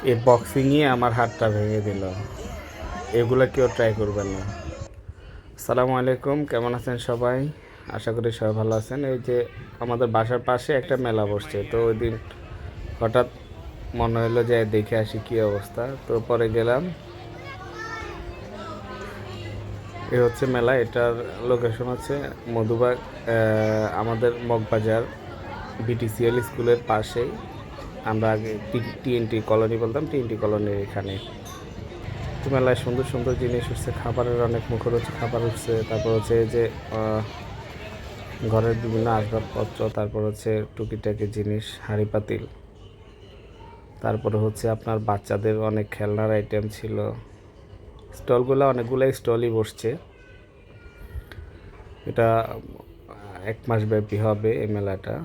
এই বক্সিংই আমার হাতটা ভেঙে দিল। এগুলো কেউ ট্রাই করবেন না। আসসালামু আলাইকুম, কেমন আছেন সবাই? আশা করি সবাই ভালো আছেন। এই যে আমাদের বাসার পাশে একটা মেলা বসছে, তো ওই দিন হঠাৎ মনে হলো যে দেখে আসি কী অবস্থা। তো পরে গেলাম। এ হচ্ছে মেলা, এটার লোকেশন হচ্ছে মধুবাগ, আমাদের মগবাজার বিটিসিএল স্কুলের পাশেই। আমরা আগে টিএনটি কলোনি বলতাম, টিএনটি কলোনির এখানে। তো মেলায় সুন্দর সুন্দর জিনিস উঠছে, খাবারের অনেক মুখরোচক খাবার উঠছে। তারপর হচ্ছে যে ঘরের বিভিন্ন আসবাবপত্র, তারপর হচ্ছে টুকিটাকি জিনিস, হাঁড়ি পাতিল, তারপরে হচ্ছে আপনার বাচ্চাদের অনেক খেলনার আইটেম ছিল। স্টলগুলো অনেকগুলোই স্টলই বসছে। এটা 1 মাস ব্যাপী হবে এই মেলাটা।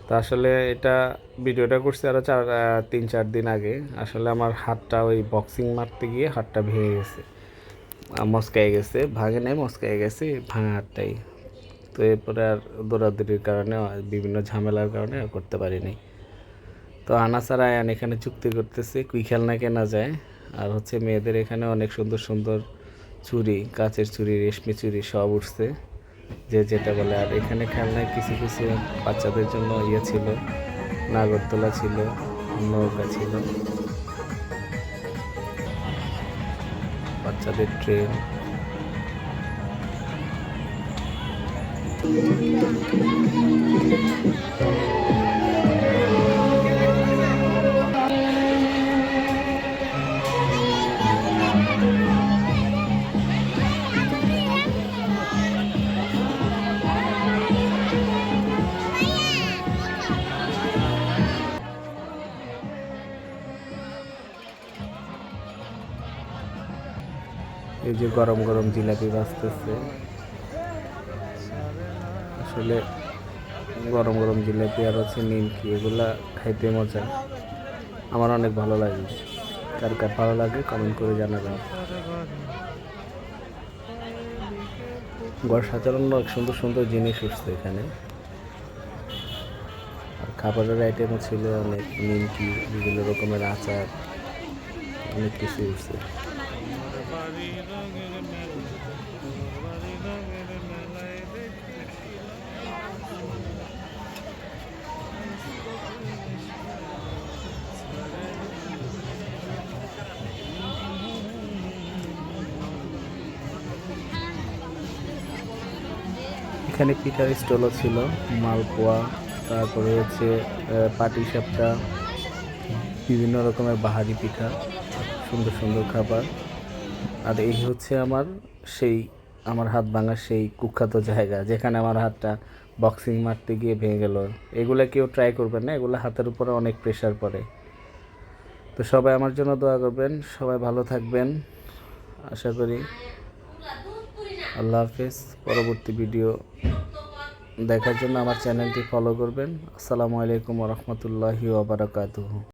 তো আসলে এটা ভিডিওটা করছি আরও 3-4 দিন আগে। আসলে আমার হাতটা ওই বক্সিং মারতে গিয়ে হাতটা ভেঙে গেছে, মচকাই গেছে, ভাঙে নাই, মচকাই গেছে, ভাঙা হাতটাই। তো এরপরে আর দৌড়াদৌড়ির কারণে, বিভিন্ন ঝামেলার কারণে আর করতে পারিনি। তো আনা ছাড়া আয়ান এখানে চুক্তি করতেছে কুই খেলনা কেনা যায়। আর হচ্ছে মেয়েদের এখানে অনেক সুন্দর সুন্দর চুড়ি, কাচের চুড়ি, রেশমি চুড়ি সব উঠছে, যে যেটা বলে। আর এখানে খেলনায় কিছু কিছু বাচ্চাদের জন্য ইয়ে ছিল, নাগরদোলা ছিল, নৌকা ছিল, বাচ্চাদের ট্রেন। এই যে গরম গরম জিলাপি বাজতেছে। আসলে গরম গরম জিলাপি আর হচ্ছে নিমকি, এগুলা খাইতে মজা। আমার অনেক ভালো লাগে। কার কার ভালো লাগে কমেন্ট করে জানাবেন। ঘর সাজানোর অনেক সুন্দর সুন্দর জিনিস উঠছে এখানে। আর খাবারের আইটেমও ছিল অনেক, নিমকি, বিভিন্ন রকমের আচার, অনেক কিছু উঠছে। এখানে পিঠার স্টলও ছিল, মালপোয়া, তারপরে হচ্ছে পাটিসাপটা, বিভিন্ন রকমের বাহারি পিঠা, সুন্দর সুন্দর খাবার। আর এই হচ্ছে সেই আমার হাত ভাঙার সেই কুখ্যাত জায়গা, যেখানে আমার হাতটা বক্সিং মারতে গিয়ে ভেঙে গেল। এগুলো কেউ ট্রাই করবেন না, এগুলো হাতের উপরে অনেক প্রেশার পড়ে। তো সবাই আমার জন্য দোয়া করবেন, সবাই ভালো থাকবেন আশা করি। আল্লাহ হাফেজ। পরবর্তী ভিডিও দেখার জন্য আমার চ্যানেলটি ফলো করবেন। আসসালামু আলাইকুম ওয়া রাহমাতুল্লাহি ওয়া বারাকাতুহু।